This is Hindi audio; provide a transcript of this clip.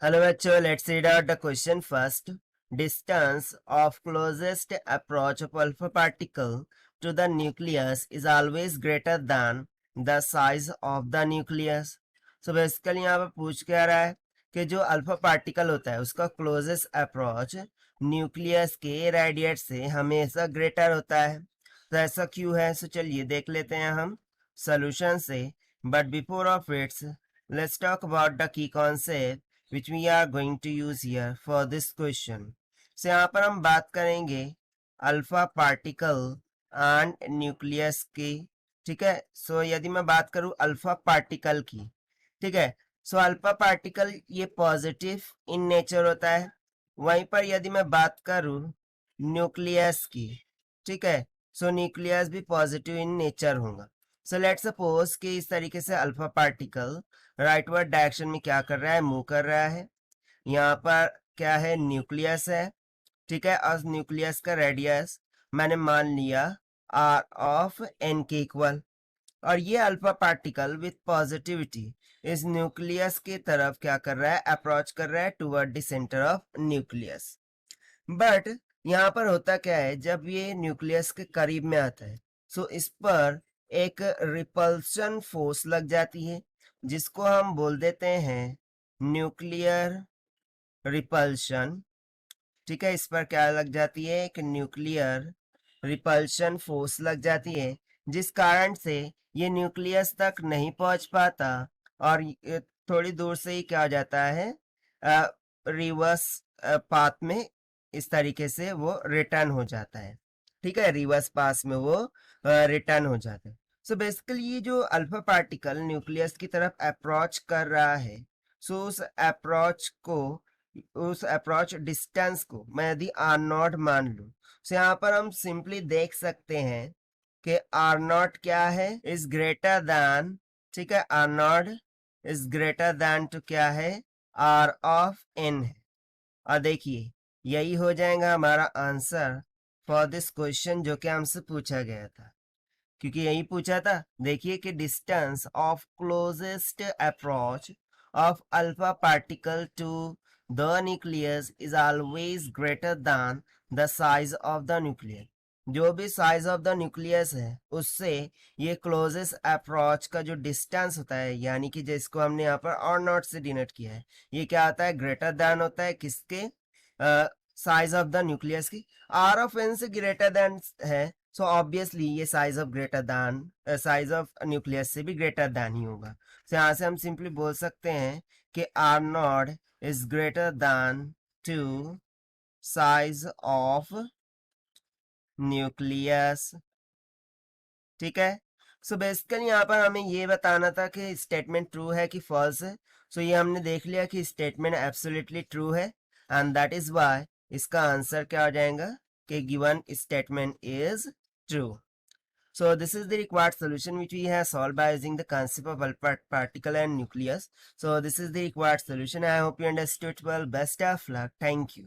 Hello bachcho, let's read out the question first. Distance of closest approach of alpha particle to the nucleus is always greater than the size of the nucleus. So basically यहाँ पे पूछ क्या रहा है कि जो अल्फा पार्टिकल होता है उसका क्लोजेस्ट अप्रोच न्यूक्लियस के रेडिएट से हमेशा ग्रेटर होता है. तो ऐसा क्यों है? सो चलिए देख लेते हैं हम सोल्यूशन से. But before of its let's talk about the key concept which we are going to use here for this question. So यहाँ पर हम बात करेंगे अल्फा पार्टिकल एंड न्यूक्लियस की. ठीक है. सो यदि मैं बात करूँ अल्फा पार्टिकल की, ठीक है, सो अल्फा पार्टिकल ये पॉजिटिव इन नेचर होता है. वहीं पर यदि मैं बात करूँ न्यूक्लियस की, ठीक है, सो न्यूक्लियस भी पॉजिटिव इन नेचर होगा. सो लेट्स सपोज कि इस तरीके से अल्फा पार्टिकल राइटवर्ड डायरेक्शन में क्या कर रहा है, मूव कर रहा है. यहाँ पर क्या है, न्यूक्लियस है. ठीक है. और न्यूक्लियस का रेडियस मैंने मान लिया आर ऑफ एन के इक्वल. और ये अल्फा पार्टिकल विथ पॉजिटिविटी इस न्यूक्लियस की तरफ क्या कर रहा है, अप्रोच कर रहा है toward the centre of nucleus. But यहाँ पर होता क्या है, जब ये न्यूक्लियस के करीब में आता है सो इस पर एक रिपल्शन फोर्स लग जाती है जिसको हम बोल देते हैं न्यूक्लियर रिपल्शन. ठीक है. इस पर क्या लग जाती है, एक न्यूक्लियर रिपल्शन फोर्स लग जाती है जिस कारण से ये न्यूक्लियस तक नहीं पहुंच पाता और थोड़ी दूर से ही क्या हो जाता है, रिवर्स पाथ में इस तरीके से वो रिटर्न हो जाता है. ठीक है. रिवर्स पास में वो रिटर्न हो जाता है. सो बेसिकली ये जो अल्फा पार्टिकल न्यूक्लियस की तरफ अप्रोच कर रहा है, सो उस अप्रोच डिस्टेंस को मैं यदि आर नॉट मान लूं, सो यहाँ पर हम सिंपली देख सकते हैं कि आर नॉट क्या है, इज ग्रेटर दैन. ठीक है. R naught is greater than to क्या है, आर ऑफ एन है. और देखिए यही हो जाएगा हमारा आंसर फॉर दिस क्वेश्चन जो कि हमसे पूछा गया था, क्योंकि यही पूछा था. देखिए कि distance of closest approach of alpha particle to the nucleus is always greater than the size of the nucleus. जो भी साइज ऑफ द न्यूक्लियस है उससे ये क्लोजेस्ट अप्रोच का जो डिस्टेंस होता है, यानी कि जिसको हमने यहाँ पर और नॉट से डिनोट किया है, ये क्या आता है, ग्रेटर दैन होता है किसके, साइज ऑफ द न्यूक्लियस की. आर ऑफ एन से ग्रेटर दैन है, सो ऑब्वियसली ये size of greater than, size of nucleus से भी ग्रेटर दैन ही होगा. तो यहाँ से हम सिंपली बोल सकते हैं कि R naught is greater than to size of nucleus. ठीक है. सो बेसिकली यहाँ पर हमें ये बताना था कि स्टेटमेंट ट्रू है कि फॉल्स है. सो ये हमने देख लिया कि स्टेटमेंट एब्सोल्युटली ट्रू है एंड दैट इज व्हाई इसका आंसर क्या हो जाएगा कि given statement is true. So this is the required solution which we have solved by using the concept of alpha particle and nucleus. So this is the required solution. I hope you understood well. Best of luck. Thank you.